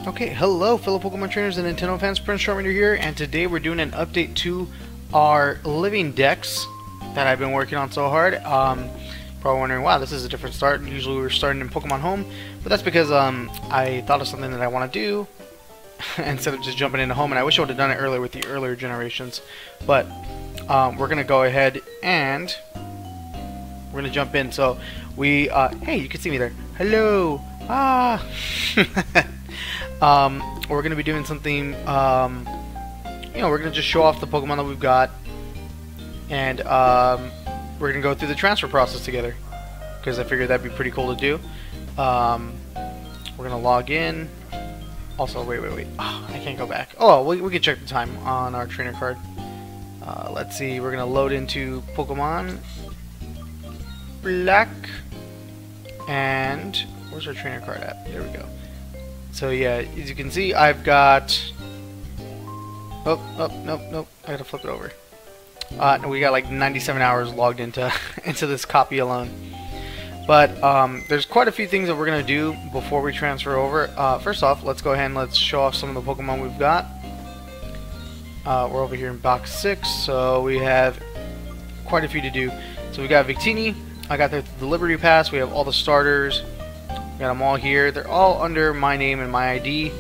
Okay, hello fellow Pokemon trainers and Nintendo fans, Prince Charmander here, and today we're doing an update to our Living Dex that I've been working on so hard. Probably wondering, wow, this is a different start. Usually we're starting in Pokemon Home, but that's because I thought of something that I want to do instead of just jumping into Home, and I wish I would have done it earlier with the earlier generations. But we're going to go ahead and we're going to jump in. So we, hey, you can see me there. Hello! Ah! We're going to be doing something, you know, we're going to just show off the Pokemon that we've got, and we're going to go through the transfer process together, because I figured that'd be pretty cool to do. We're going to log in. Also, wait. Oh, I can't go back. Oh, we can check the time on our trainer card. Let's see, we're going to load into Pokemon Black, and where's our trainer card at? There we go. So yeah, as you can see, I've got... Nope. I gotta flip it over. No, we got like 97 hours logged into into this copy alone. But there's quite a few things that we're gonna do before we transfer over. First off, let's go ahead and let's show off some of the Pokemon we've got. We're over here in box 6, so we have quite a few to do. So we got Victini. I got the Liberty Pass. We have all the starters. Got them all here. They're all under my name and my ID.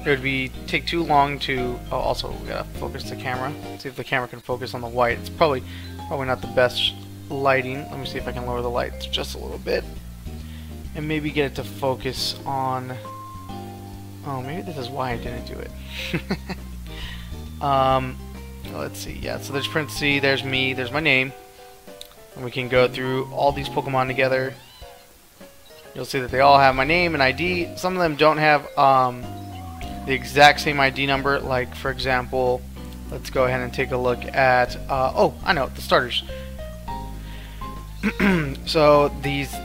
It would take too long to... Oh, also we gotta focus the camera. See if the camera can focus on the white. It's probably not the best lighting. Let me see if I can lower the lights just a little bit, and maybe get it to focus on... Oh, maybe this is why I didn't do it. Let's see. Yeah. So there's Prince C. There's me. There's my name. And we can go through all these Pokemon together. You'll see that they all have my name and ID. Some of them don't have the exact same ID number. Like, for example, let's go ahead and take a look at... oh, I know, the starters. So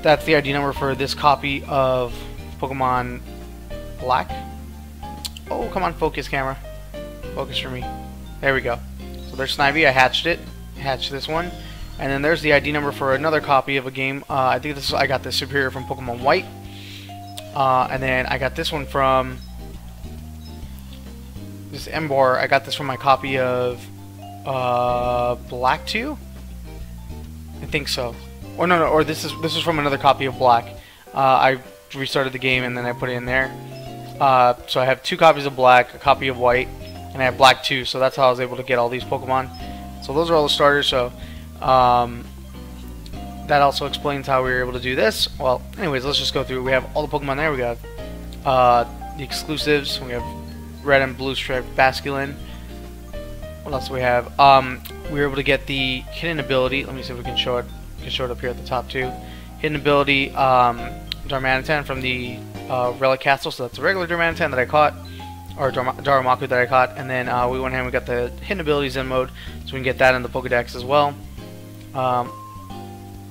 that's the ID number for this copy of Pokemon Black. Oh, come on, focus, camera. Focus for me. There we go. So there's Snivy. I hatched this one. And then there's the ID number for another copy of a game. I think I got this Superior from Pokemon White. And then I got this one from this Embar. I got this from my copy of Black 2. I think so. Or no, or this is from another copy of Black. I restarted the game and then I put it in there. So I have 2 copies of Black, a copy of White, and I have Black 2. So that's how I was able to get all these Pokemon. So those are all the starters. So that also explains how we were able to do this. Well, anyways, let's just go through. We have all the Pokemon there. We got the exclusives. We have red and blue striped Basculin. What else do we have? We were able to get the hidden ability. Let me see if we can show it. We can show it up here at the top too. Hidden ability Darmanitan from the Relic Castle. So that's a regular Darmanitan that I caught, or Darumaka that I caught, and then we went ahead and we got the hidden abilities in mode, so we can get that in the Pokédex as well.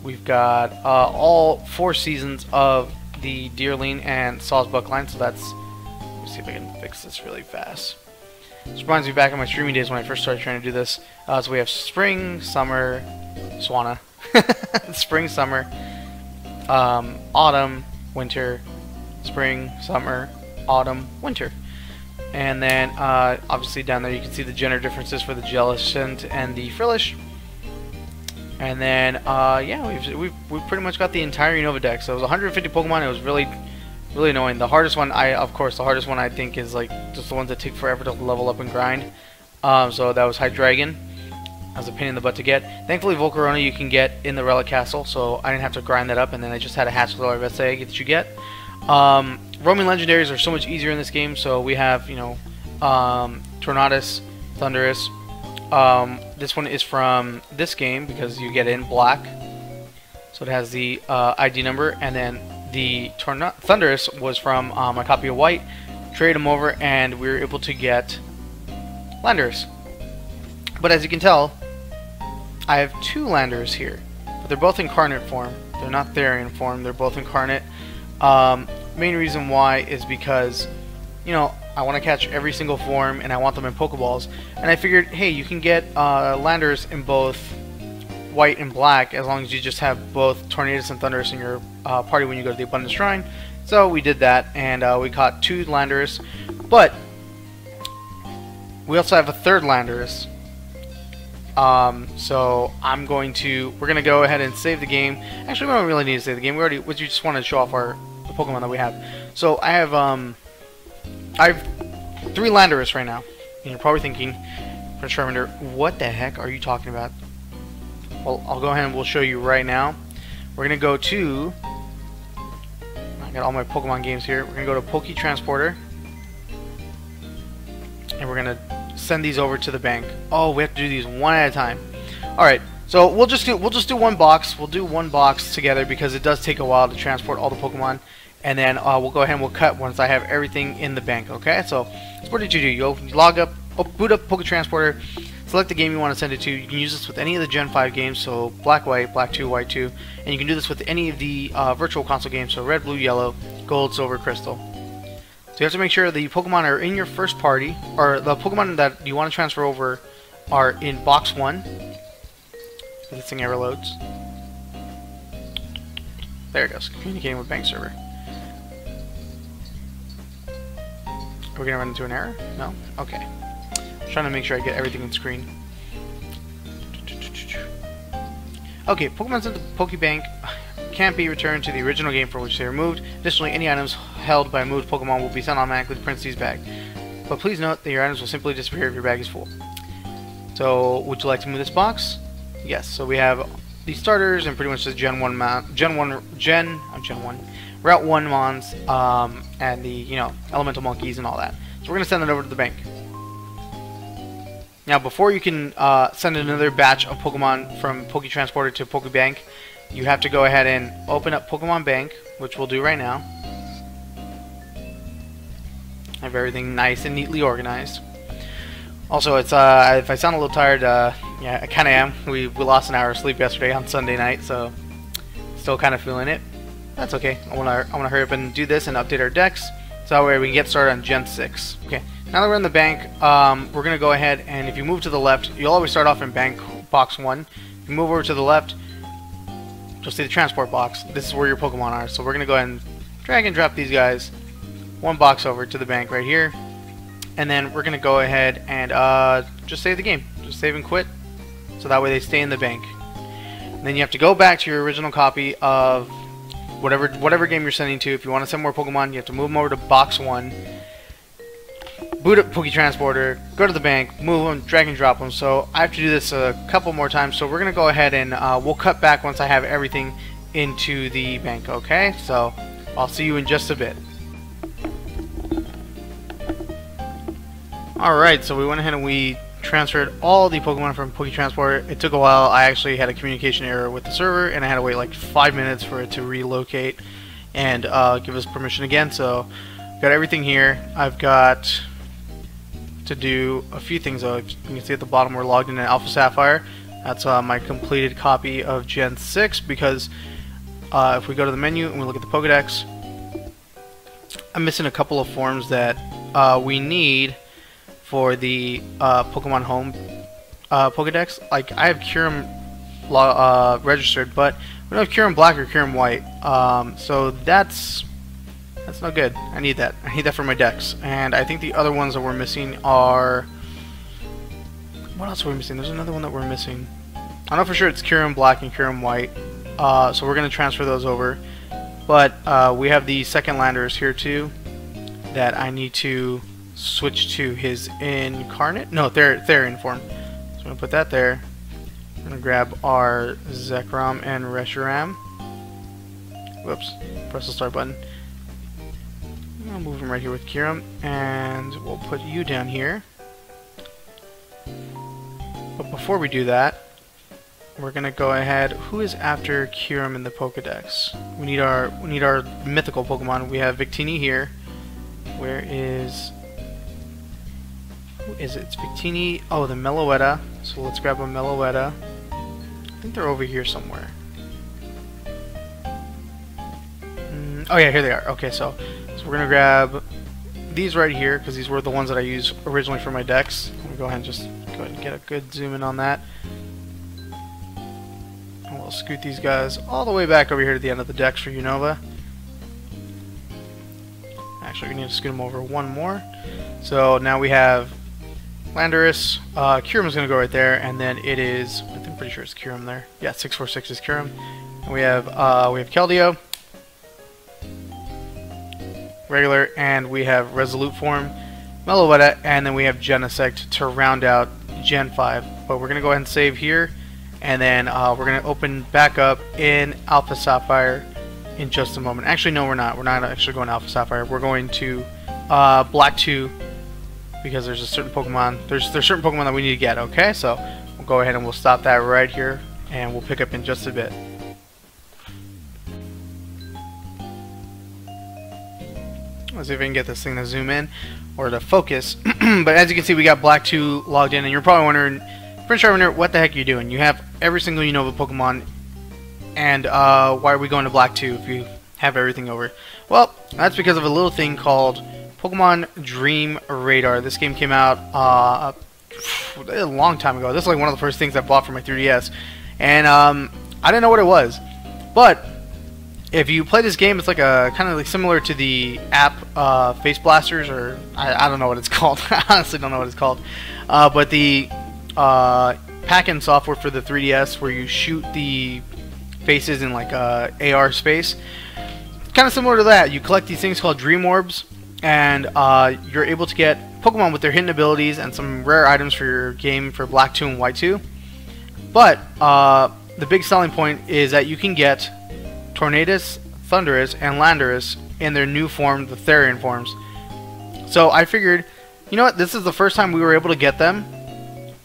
We've got all 4 seasons of the Deerling and Sawsbuck line, so that's... Let me see if I can fix this really fast. This reminds me back in my streaming days when I first started trying to do this. So we have Spring, Summer, Swanna, Spring, Summer, Autumn, Winter, Spring, Summer, Autumn, Winter. And then, obviously down there you can see the gender differences for the Jellicent and the Frillish. And then, yeah, we've pretty much got the entire Unova deck. So it was 150 Pokemon. It was really annoying. The hardest one, the hardest one I think is like just the ones that take forever to level up and grind. So that was Hydreigon. That was a pain in the butt to get. Thankfully, Volcarona you can get in the Relic Castle, so I didn't have to grind that up. And then I just had to hatch the Larvesta egg that you get. Roaming legendaries are so much easier in this game, so we have, you know, Tornadus, Thundurus. This one is from this game because you get it in black, so it has the ID number, and then the Thundurus was from my copy of White. Traded them over, and we were able to get Landorus. But as you can tell, I have 2 Landorus here, but they're both incarnate form. They're not Therian form. They're both incarnate. Main reason why is because, you know, I want to catch every single form and I want them in Pokeballs, and I figured, hey, you can get Landorus in both White and Black as long as you just have both Tornadus and Thundurus in your party when you go to the Abundant Shrine. So we did that, and we caught 2 Landorus, but we also have a 3rd Landorus. So we're gonna go ahead and save the game. Actually, we don't really need to save the game. We just want to show off the Pokemon that we have. So I have 3 Landorus right now, and you're probably thinking, for Charmander, what the heck are you talking about? Well, I'll go ahead and we'll show you right now. We're gonna go to, I got all my Pokemon games here. We're gonna go to Poke Transporter, and we're gonna send these over to the bank. Oh, we have to do these one at a time. Alright, so we'll just do one box. We'll do one box together because it does take a while to transport all the Pokemon. And then we'll go ahead and we'll cut once I have everything in the bank, okay? So, what did you do? You log up, boot up Poke Transporter, select the game you want to send it to. You can use this with any of the Gen 5 games, so Black, White, Black 2, White 2. And you can do this with any of the Virtual Console games, so Red, Blue, Yellow, Gold, Silver, Crystal. So you have to make sure the Pokemon are in your first party, or the Pokemon that you want to transfer over are in box 1. If this thing ever loads. There it goes, communicating with bank server. Are we going to run into an error? No? Okay. I'm trying to make sure I get everything in screen. Okay, Pokemon sent to Pokebank can't be returned to the original game for which they were moved. Additionally, any items held by moved Pokemon will be sent automatically to Prince's bag. But please note that your items will simply disappear if your bag is full. So, would you like to move this box? Yes. So we have the starters and pretty much the Gen 1 Route 1 Mons, and the, Elemental Monkeys and all that. So we're going to send it over to the bank. Now, before you can send another batch of Pokemon from Poke Transporter to Pokebank, you have to go ahead and open up Pokemon Bank, which we'll do right now. Have everything nice and neatly organized. Also, it's if I sound a little tired, yeah, I kind of am. We lost an hour of sleep yesterday on Sunday night, so still kind of feeling it. That's okay. I wanna hurry up and do this and update our decks, so that way we can get started on Gen 6. Okay, now that we're in the bank, we're gonna go ahead and if you move to the left, you'll always start off in bank box 1. If you move over to the left, you'll see the transport box. This is where your Pokemon are. So we're gonna go ahead and drag and drop these guys one box over to the bank right here, and then we're gonna go ahead and just save the game. Just save and quit, so that way they stay in the bank. And then you have to go back to your original copy of whatever game you're sending to. If you want to send more Pokemon, you have to move them over to box 1, boot up Poke Transporter, go to the bank, move them, drag and drop them. So I have to do this a couple more times. So we're gonna go ahead and we'll cut back once I have everything into the bank. Okay, so I'll see you in just a bit. Alright, so we went ahead and we transferred all the Pokemon from Poke Transporter. It took a while. I actually had a communication error with the server, and I had to wait like 5 minutes for it to relocate and give us permission again. So, got everything here. I've got to do a few things though. You can see at the bottom we're logged in Alpha Sapphire. That's my completed copy of Gen 6, because if we go to the menu and we look at the Pokedex, I'm missing a couple of forms that we need for the Pokemon Home Pokedex. Like, I have Kyurem registered, but we don't have Kyurem Black or Kyurem White. So that's no good. I need that. I need that for my decks. And I think the other ones that we're missing are... What else are we missing? There's another one that we're missing. I know for sure it's Kyurem Black and Kyurem White. So we're going to transfer those over. But we have the second Landorus here too that I need to switch to his incarnate? No, Therian form. So I'm going to put that there. I'm going to grab our Zekrom and Reshiram. Whoops. Press the start button. I'll move him right here with Kyurem, and we'll put you down here. But before we do that, we're going to go ahead. Who is after Kyurem in the Pokedex? We need our mythical Pokemon. We have Victini here. Where is... Who is it? It's Victini. Oh, the Meloetta. So let's grab a Meloetta. I think they're over here somewhere. Oh yeah, here they are. Okay, so we're gonna grab these right here because these were the ones that I used originally for my decks. I'm gonna go ahead and just get a good zoom in on that. And we'll scoot these guys all the way back over here to the end of the decks for Unova. Actually, we need to scoot him over one more. So now we have Landorus. Kyurem is going to go right there, and then it is, I'm pretty sure it's Kyurem there. Yeah, 646 is Kyurem. And we have Keldeo, regular, and we have Resolute form, Meloetta, and then we have Genesect to round out Gen 5. But we're going to go ahead and save here, and then we're going to open back up in Alpha Sapphire in just a moment. Actually, no, we're not. We're not actually going to Alpha Sapphire. We're going to Black 2, because there's a certain Pokemon. There's certain Pokemon that we need to get. Okay, so we'll go ahead and we'll stop that right here, and we'll pick up in just a bit. Let's see if I can get this thing to zoom in or to focus. But as you can see, we got Black 2 logged in, and you're probably wondering, pretty sure wondering what the heck you're doing. You have every single Unova Pokemon, and why are we going to Black 2 if you have everything over? Well, that's because of a little thing called Pokemon Dream Radar. This game came out a long time ago. This is like one of the first things I bought for my 3DS, and I didn't know what it was. But if you play this game, it's like a kind of like similar to the app Face Blasters, or I don't know what it's called. I honestly don't know what it's called. But the pack-in software for the 3DS, where you shoot the faces in like AR space, kind of similar to that. You collect these things called Dream Orbs, and you're able to get Pokemon with their hidden abilities and some rare items for your game for Black 2 and White 2. But the big selling point is that you can get Tornadus, Thundurus, and Landorus in their new form, the Therian forms. So I figured, you know what, this is the first time we were able to get them,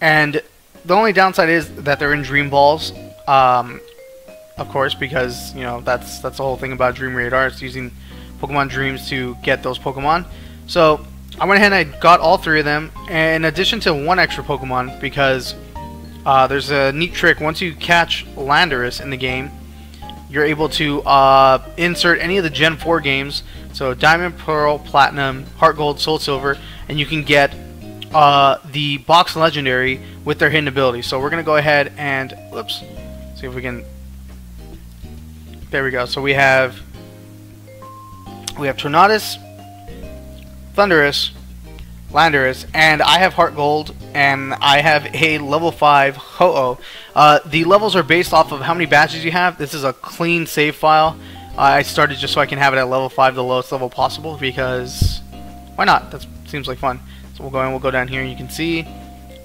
and the only downside is that they're in Dream Balls, of course, because, you know, that's the whole thing about Dream Radar. It's using Pokemon Dreams to get those Pokemon. So I went ahead and I got all three of them, in addition to one extra Pokemon, because there's a neat trick. Once you catch Landorus in the game, you're able to insert any of the Gen 4 games, so Diamond, Pearl, Platinum, Heart Gold, Soul Silver, and you can get the Box Legendary with their hidden abilities. So we're going to go ahead and, whoops, see if we can, there we go. So we have Tornadus, Thundurus, Landorus, and I have Heart Gold, and I have a level 5 Ho-Oh. The levels are based off of how many badges you have. This is a clean save file. I started just so I can have it at level 5, the lowest level possible, because why not? That seems like fun. So we'll go in, we'll go down here, and you can see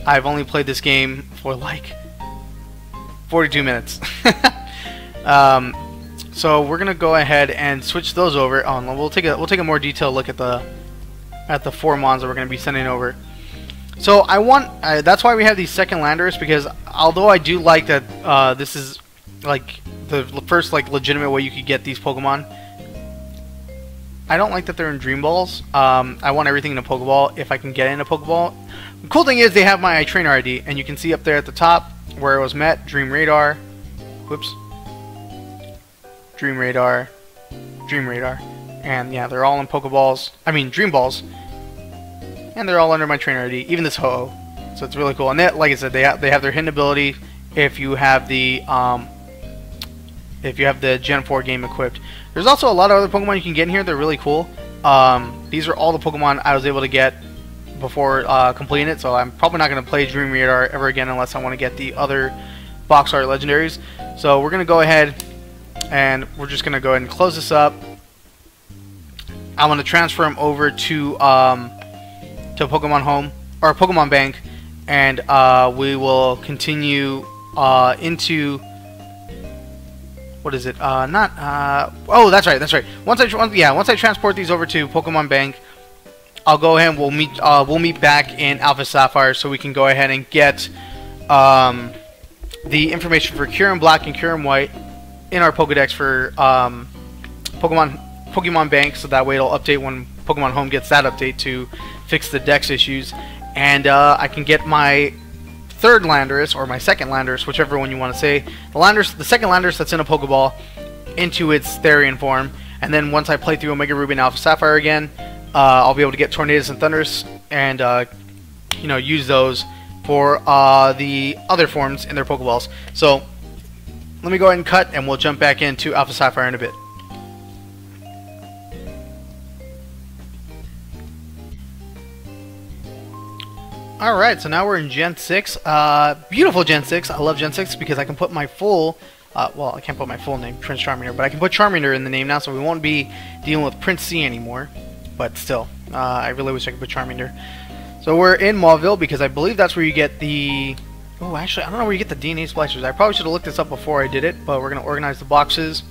I've only played this game for like 42 minutes. So we're gonna go ahead and switch those over. Oh, and we'll take a more detailed look at the 4 mons that we're gonna be sending over. So I want that's why we have these second Landorus, because although I do like that this is like the first like legitimate way you could get these Pokemon, I don't like that they're in Dream Balls. I want everything in a Pokeball if I can get in a Pokeball. The cool thing is they have my trainer ID, and you can see up there at the top where it was met, Dream Radar. Whoops. Dream Radar. Dream Radar. And yeah, they're all in Pokeballs. I mean Dream Balls. And they're all under my trainer ID, even this Ho-Oh. So it's really cool. And that, like I said, they have their hidden ability if you have the Gen 4 game equipped. There's also a lot of other Pokemon you can get in here. They're really cool. These are all the Pokemon I was able to get before completing it. So I'm probably not going to play Dream Radar ever again unless I want to get the other box art legendaries. So we're going to go ahead and we're just going to go ahead and close this up. I'm going to transfer them over to Pokemon Home or Pokemon Bank, and we will continue into, what is it? Oh, that's right. Once I transport these over to Pokemon Bank, I'll go ahead and we'll meet back in Alpha Sapphire so we can go ahead and get the information for Kyurem Black and Kyurem White in our Pokédex for Pokemon Bank, so that way it'll update when Pokemon Home gets that update to fix the Dex issues, and I can get my third Landorus, or my second Landorus, whichever one you want to say, the second Landorus that's in a Pokeball, into its Therian form, and then once I play through Omega Ruby and Alpha Sapphire again, I'll be able to get Tornadus and Thundurus, and you know, use those for the other forms in their Pokeballs. So let me go ahead and cut, and we'll jump back into Alpha Sapphire in a bit. Alright, so now we're in Gen 6. Beautiful Gen 6. I love Gen 6 because I can put my full... well, I can't put my full name, Prince Charmander, but I can put Charmander in the name now, so we won't be dealing with Prince C anymore. But still, I really wish I could put Charmander. So we're in Mauville because I believe that's where you get the... Oh, actually, I don't know where you get the DNA splicers. I probably should have looked this up before I did it, but we're going to organize the boxes.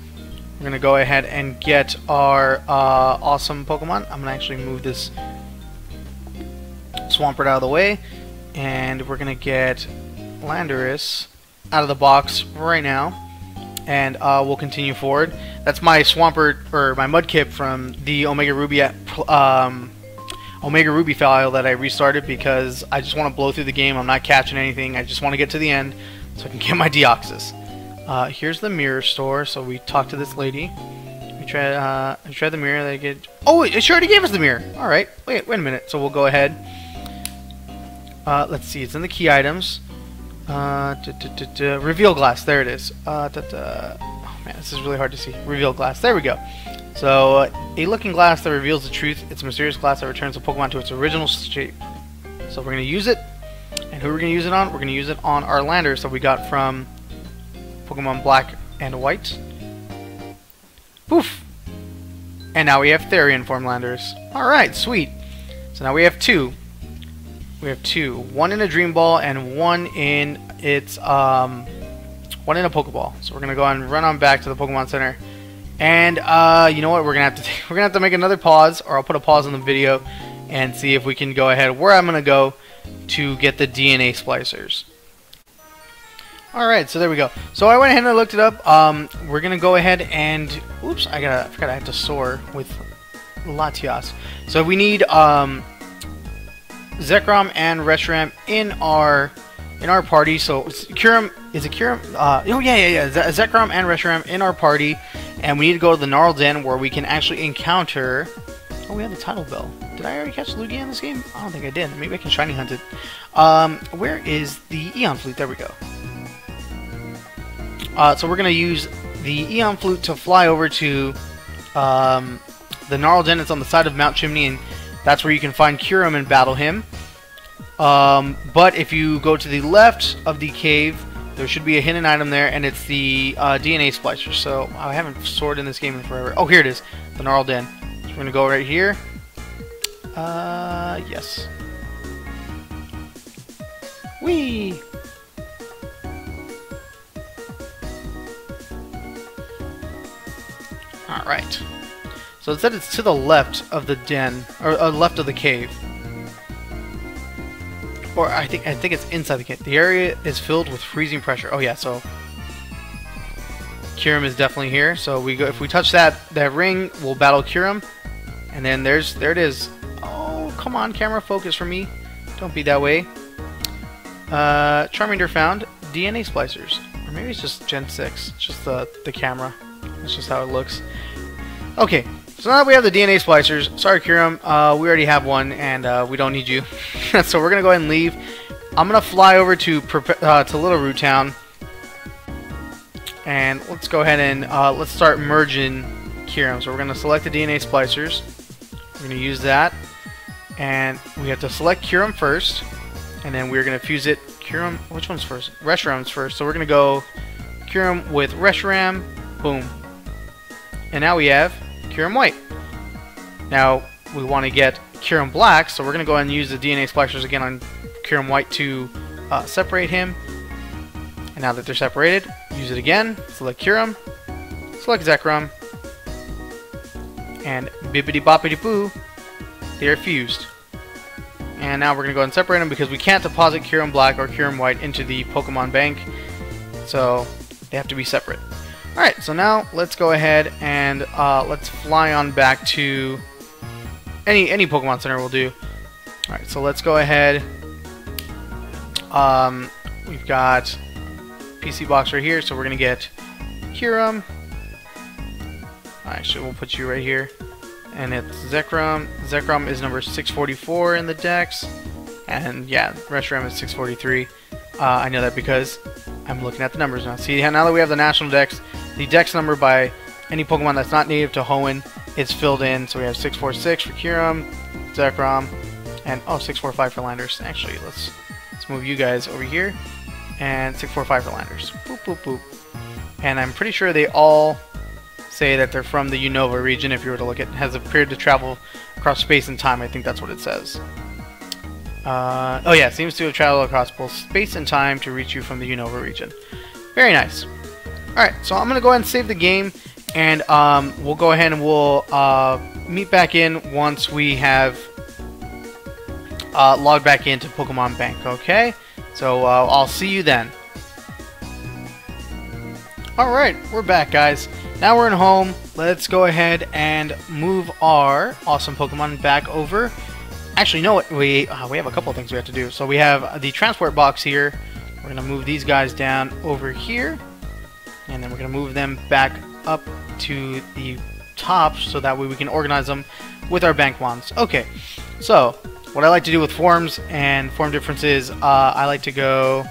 We're going to go ahead and get our awesome Pokemon. I'm going to actually move this Swampert out of the way, and we're going to get Landorus out of the box right now, and we'll continue forward. That's my Swampert, or my Mudkip from the Omega Ruby file that I restarted because I just want to blow through the game. I'm not catching anything. I just want to get to the end so I can get my Deoxys. Here's the mirror store. So we talked to this lady. We tried the mirror. They get. Oh, she already gave us the mirror. All right. Wait a minute. So we'll go ahead. Let's see. It's in the key items. Reveal glass. There it is. Oh man, this is really hard to see. Reveal glass. There we go. So, a looking glass that reveals the truth. It's a mysterious glass that returns a Pokemon to its original shape. So we're going to use it. And who we're going to use it on? We're going to use it on our Landers that we got from Pokemon Black and White. Poof! And now we have Therian form Landers. Alright, sweet. So now we have two. We have two. One in a Dream Ball and one in its one in a Pokeball. So we're going to go and run on back to the Pokemon Center. And you know what? We're gonna have to make another pause, or I'll put a pause on the video and see if we can go ahead where I'm gonna go to get the DNA splicers. All right, so there we go. So I went ahead and I looked it up. We're gonna go ahead and oops, I forgot I have to soar with Latias. So we need Zekrom and Reshiram in our party. So Kyurem, is it Kyurem? Oh yeah. Zekrom and Reshiram in our party. And we need to go to the Gnarl Den where we can actually encounter... Oh, we have the Tidal Bell. Did I already catch Lugia in this game? I don't think I did. Maybe I can shiny hunt it. Where is the Eon Flute? There we go. So we're going to use the Eon Flute to fly over to the Gnarl Den. It's on the side of Mount Chimney, and that's where you can find Kyurem and battle him. But if you go to the left of the cave... There should be a hidden item there, and it's the DNA splicer. So I haven't sorted in this game in forever. Oh, here it is, the Gnarl Den. So we're gonna go right here. Yes. Whee! All right. So it said it's to the left of the den, or left of the cave. Or I think it's inside the cave. The area is filled with freezing pressure. Oh yeah, so Kyurem is definitely here. So we go if we touch that ring, we'll battle Kyurem. And then there it is. Oh, come on, camera, focus for me. Don't be that way. Charmander found. DNA splicers. Or maybe it's just Gen 6. It's just the camera. That's just how it looks. Okay. So now that we have the DNA splicers, sorry Kyurem, we already have one, and we don't need you. So we're gonna go ahead and leave. I'm gonna fly over to Little Root Town, and let's go ahead and let's start merging Kyurem. So we're gonna select the DNA splicers. We're gonna use that, and we have to select Kyurem first, and then we're gonna fuse it. Kyurem, which one's first? Reshiram's first. So we're gonna go Kyurem with Reshiram. Boom. And now we have Kyurem White. Now we want to get Kyurem Black, so we're going to go ahead and use the DNA splicers again on Kyurem White to separate him. And now that they're separated, use it again. Select Kyurem, select Zekrom, and bibbidi boppidi boo, they are fused. And now we're going to go ahead and separate them because we can't deposit Kyurem Black or Kyurem White into the Pokemon Bank, so they have to be separate. Alright, so now let's go ahead and let's fly on back to any Pokemon Center will do. Alright, so let's go ahead. We've got PC box right here, so we're going to get Kyurem. Actually, we'll put you right here. And it's Zekrom. Zekrom is number 644 in the Dex. And yeah, Reshiram is 643. I know that because I'm looking at the numbers now. See, now that we have the National Dex, the Dex number by any Pokemon that's not native to Hoenn is filled in. So we have 646 for Kyurem, Zekrom, And oh, 645 for Landers. Actually, let's move you guys over here. And 645 for Landers. Boop, boop, boop. And I'm pretty sure they all say that they're from the Unova region. If you were to look at it, has appeared to travel across space and time. I think that's what it says. Oh yeah, seems to have traveled across both space and time to reach you from the Unova region. Very nice. Alright, so I'm going to go ahead and save the game, and we'll go ahead and we'll meet back in once we have logged back into Pokemon Bank, okay? So I'll see you then. Alright, we're back, guys. Now we're in home. Let's go ahead and move our awesome Pokemon back over. Actually, you know what? We have a couple of things we have to do. So we have the transport box here. We're going to move these guys down over here. And then we're going to move them back up to the top so that way we can organize them with our bank wands. Okay, so what I like to do with forms and form differences, I like to go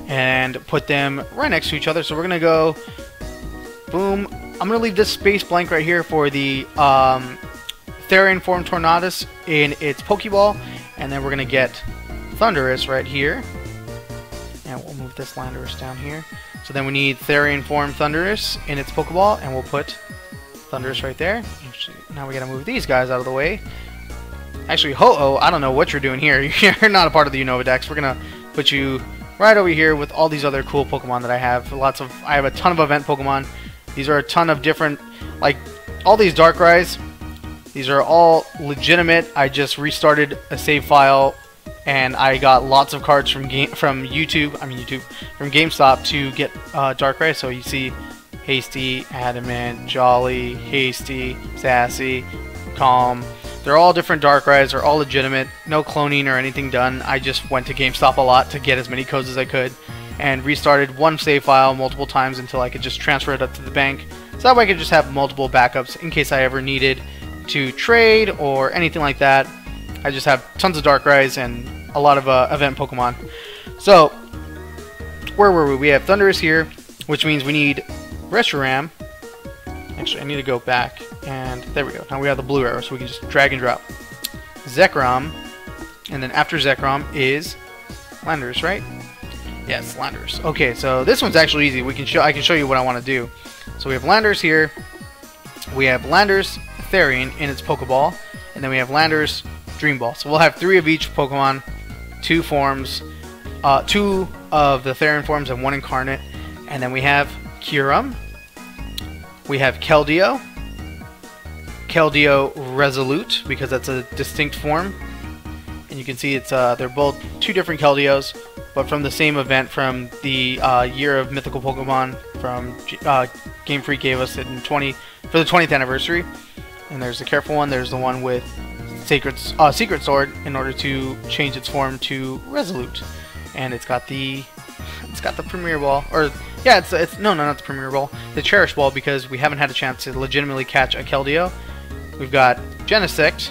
and put them right next to each other. So we're going to go, boom. I'm going to leave this space blank right here for the Therian form Tornadus in its Pokeball. And then we're going to get Thundurus right here. And we'll move this Landorus down here. So then we need Therian form Thundurus in its Pokeball, and we'll put Thundurus right there. Actually, now we gotta move these guys out of the way. Actually, Ho-Oh, I don't know what you're doing here. You're not a part of the Unova Dex. We're gonna put you right over here with all these other cool Pokemon that I have. I have a ton of event Pokemon. These are a ton of different, like all these Darkrai's. These are all legitimate. I just restarted a save file, and I got lots of cards from GameStop to get Darkrai. So you see Hasty, Adamant, Jolly, Hasty, Sassy, Calm. They're all different Darkrai's. They're all legitimate. No cloning or anything done. I just went to GameStop a lot to get as many codes as I could and restarted one save file multiple times until I could just transfer it up to the bank. So that way I could just have multiple backups in case I ever needed to trade or anything like that. I just have tons of Darkrai's and a lot of event Pokemon. So, where were we? We have Thundurus here, which means we need Reshiram. Actually, I need to go back, and there we go. Now we have the blue arrow, so we can just drag and drop. Zekrom, and then after Zekrom is Landorus, right? Yes, Landorus. Okay, so this one's actually easy. I can show you what I want to do. So we have Landorus here. We have Landorus Therian in its Pokeball, and then we have Landorus Dream Ball. So we'll have 3 of each Pokemon, 2 forms, 2 of the Therian forms and 1 incarnate. And then we have Kyurem. We have Keldeo. Keldeo Resolute, because that's a distinct form. And you can see it's they're both 2 different Keldeos, but from the same event from the Year of Mythical Pokemon from Game Freak gave us for the 20th anniversary. And there's the careful one. There's the one with Secret Sword in order to change its form to Resolute, and it's got the Premier Ball, or yeah, it's no, not the Premier Ball, the Cherish Ball, because we haven't had a chance to legitimately catch a Keldeo. We've got Genesect,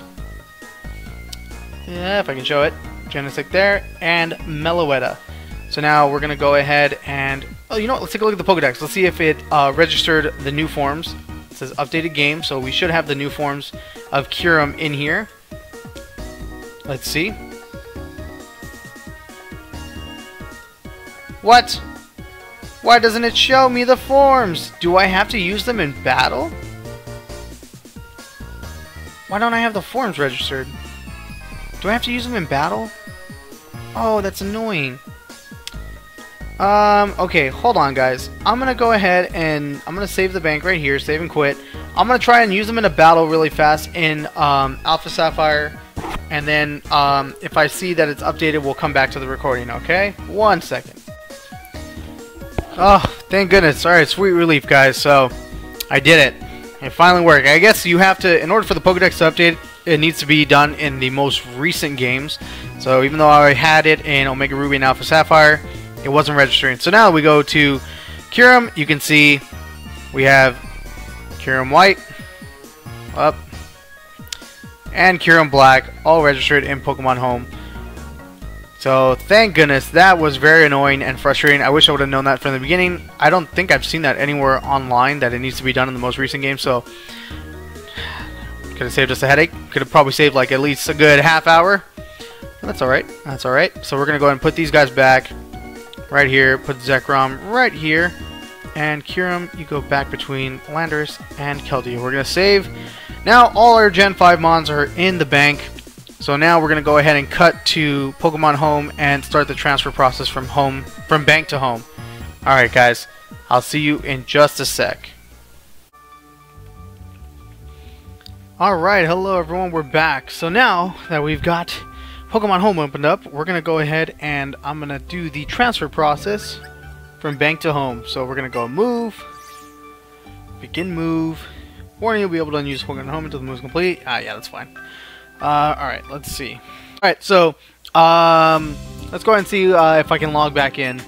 yeah, if I can show it, Genesect there, and Meloetta. So now we're gonna go ahead and you know what? Let's take a look at the Pokédex. Let's see if it registered the new forms. It says updated game, so we should have the new forms of Kyurem in here. Let's see. What? Why doesn't it show me the forms? Do I have to use them in battle? Why don't I have the forms registered? Do I have to use them in battle? Oh, that's annoying. Okay, hold on, guys. I'm gonna go ahead and I'm gonna save the bank right here, save and quit. I'm gonna try and use them in a battle really fast in Alpha Sapphire, and then if I see that it's updated, we'll come back to the recording. Okay, 1 second. Oh, thank goodness! All right, sweet relief, guys. So I did it. It finally worked. I guess you have to, in order for the Pokédex to update, it needs to be done in the most recent games. So even though I had it in Omega Ruby and Alpha Sapphire, it wasn't registering. So now we go to Kyurem. You can see we have Kyurem White, up, and Kyurem Black, all registered in Pokemon Home. So thank goodness. That was very annoying and frustrating. I wish I would have known that from the beginning. I don't think I've seen that anywhere online that it needs to be done in the most recent game. So could have saved us a headache. Could have probably saved like at least a good half hour. that's alright. That's alright. So we're going to go ahead and put these guys back right here. Put Zekrom right here. And Kyurem, you go back between Landorus and Keldeo. We're going to save. Now all our Gen 5 Mons are in the bank. So now we're going to go ahead and cut to Pokemon Home and start the transfer process from bank to home. Alright guys, I'll see you in just a sec. Alright, hello everyone, we're back. So now that we've got Pokemon Home opened up, we're going to go ahead and I'm going to do the transfer process from bank to home. So we're going to go move, begin move. Warning, you'll be able to unuse Pokemon Home until the move is complete. Yeah, that's fine. Alright, let's see. Alright, so let's go ahead and see if I can log back in.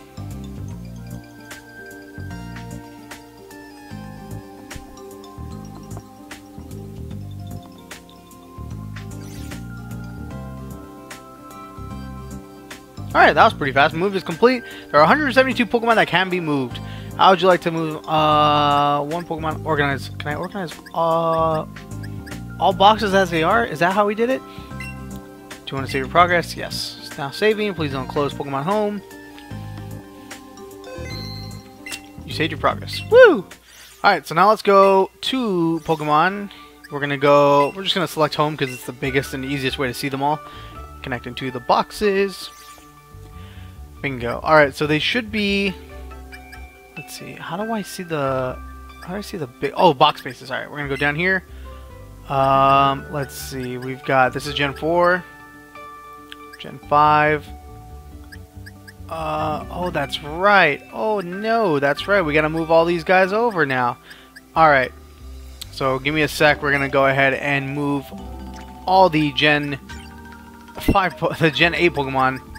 Alright, that was pretty fast. Move is complete. There are 172 Pokemon that can be moved. How would you like to move one Pokemon? Organize. Can I organize all boxes as they are? Is that how we did it? Do you want to save your progress? Yes. It's now saving. Please don't close Pokemon Home. You saved your progress. Woo! Alright, so now let's go to Pokemon. We're just going to select Home because it's the biggest and easiest way to see them all. Connecting to the boxes. Bingo. Alright, so they should be... Let's see. How do I see the big... Oh, box spaces. Alright, we're going to go down here. Let's see. We've got... This is Gen 4. Gen 5. Oh, that's right. Oh, no. That's right. We got to move all these guys over now. Alright. So, give me a sec. We're going to go ahead and move all the Gen 5... The Gen 8 Pokemon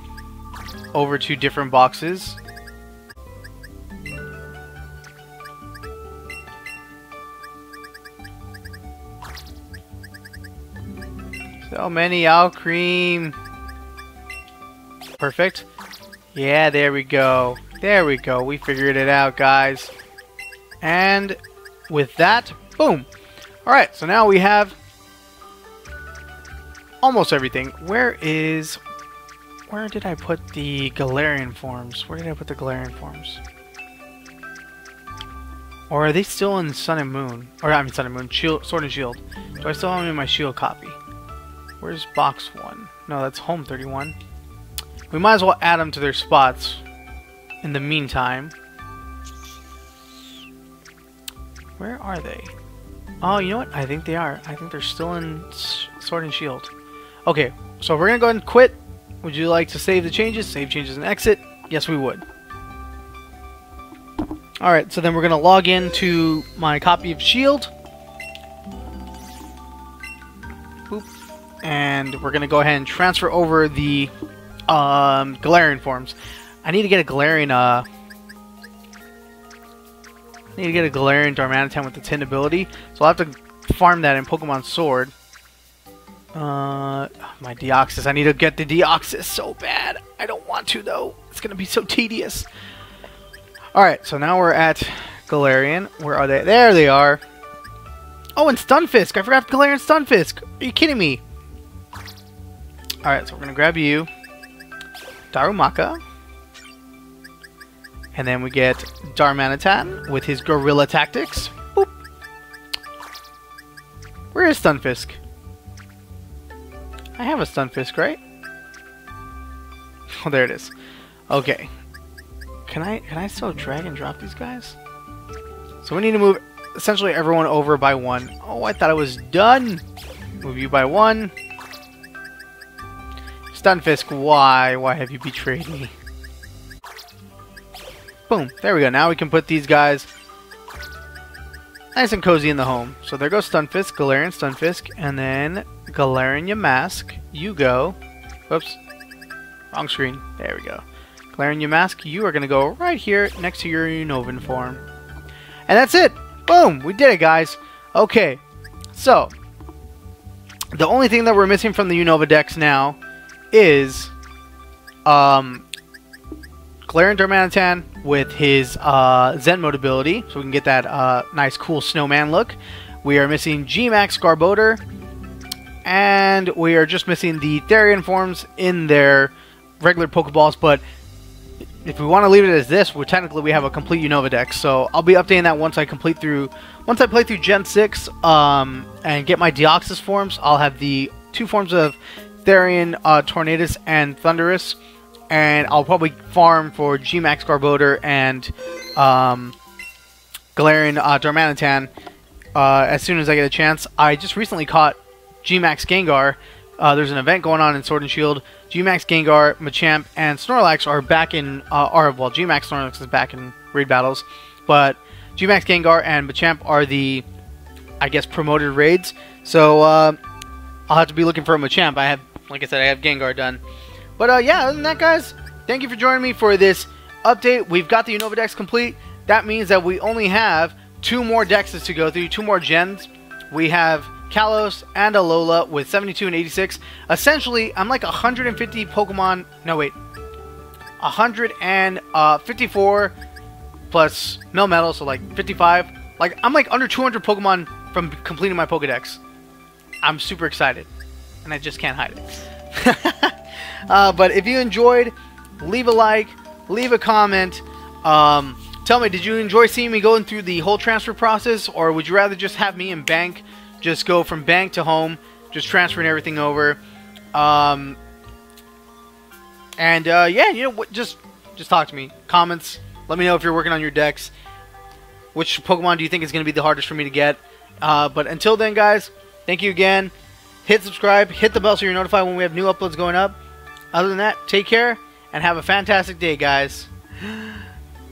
over to different boxes. So many Alcream. Perfect. Yeah, there we go. There we go. We figured it out, guys. And with that, boom. Alright, so now we have almost everything. Where did I put the Galarian forms? Where did I put the Galarian forms? Or are they still in Sun and Moon? Or I mean Sun and Moon, Sword and Shield. Do I still have them in my Shield copy? Where's box 1? No, that's Home 31. We might as well add them to their spots in the meantime. Where are they? Oh, you know what? I think they are. I think they're still in Sword and Shield. Okay, so we're going to go ahead and quit. Would you like to save the changes? Save changes and exit? Yes, we would. Alright, so then we're going to log into my copy of Shield. Boop. And we're going to go ahead and transfer over the Galarian forms. I need to get a Galarian Darmanitan with the Tin ability. So I'll have to farm that in Pokemon Sword. My Deoxys. I need to get the Deoxys so bad. I don't want to, though. It's going to be so tedious. Alright, so now we're at Galarian. Where are they? There they are. Oh, and Stunfisk. I forgot Galarian Stunfisk. Are you kidding me? Alright, so we're going to grab you. Darumaka. And then we get Darmanitan with his Gorilla Tactics. Boop. Where is Stunfisk? I have a Stunfisk, right? Oh, there it is. Okay. Can I still drag and drop these guys? So we need to move essentially everyone over by 1. Oh, I thought it was done. Move you by 1. Stunfisk, why? Why have you betrayed me? Boom. There we go. Now we can put these guys nice and cozy in the home. So there goes Stunfisk, Galarian Stunfisk, and then Galarian Yamask. You go. Whoops. Wrong screen. There we go. Galarian Yamask, you are going to go right here next to your Unovan form. And that's it. Boom. We did it, guys. Okay. So, the only thing that we're missing from the Unova Dex now is Galarian Darmanitan with his Zen mode ability, so we can get that nice cool snowman look. We are missing G-Max Garbodor And we are just missing the Therian forms in their regular Pokeballs, but if we want to leave it as this, we have a complete Unova deck. So I'll be updating that once I play through Gen 6 and get my Deoxys forms. I'll have the 2 forms of Therian, Tornadus, and Thundurus, and I'll probably farm for Gmax Garbodor and Galarian Darmanitan as soon as I get a chance. I just recently caught Gmax Gengar. There's an event going on in Sword and Shield. Gmax Gengar, Machamp, and Snorlax are back in, well, Gmax Snorlax is back in raid battles, but Gmax Gengar and Machamp are the, I guess, promoted raids. So I'll have to be looking for a Machamp. Like I said, I have Gengar done. But yeah, other than that, guys, thank you for joining me for this update. We've got the Unova Dex complete. That means that we only have 2 more Dexes to go through, 2 more gens. We have Kalos and Alola with 72 and 86. Essentially, I'm like 150 Pokemon. No, wait. 154 plus Melmetal, so like 55. Like, I'm like under 200 Pokemon from completing my Pokedex. I'm super excited, and I just can't hide it. But if you enjoyed, leave a like, leave a comment. Tell me, did you enjoy seeing me going through the whole transfer process, or would you rather just have me in bank? Just go from bank to home, just transferring everything over. Yeah, you know what? Just talk to me. Comments. Let me know if you're working on your decks. Which Pokemon do you think is going to be the hardest for me to get? But until then, guys, thank you again. Hit subscribe, hit the bell so you're notified when we have new uploads going up. Other than that, take care and have a fantastic day, guys.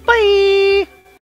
Bye.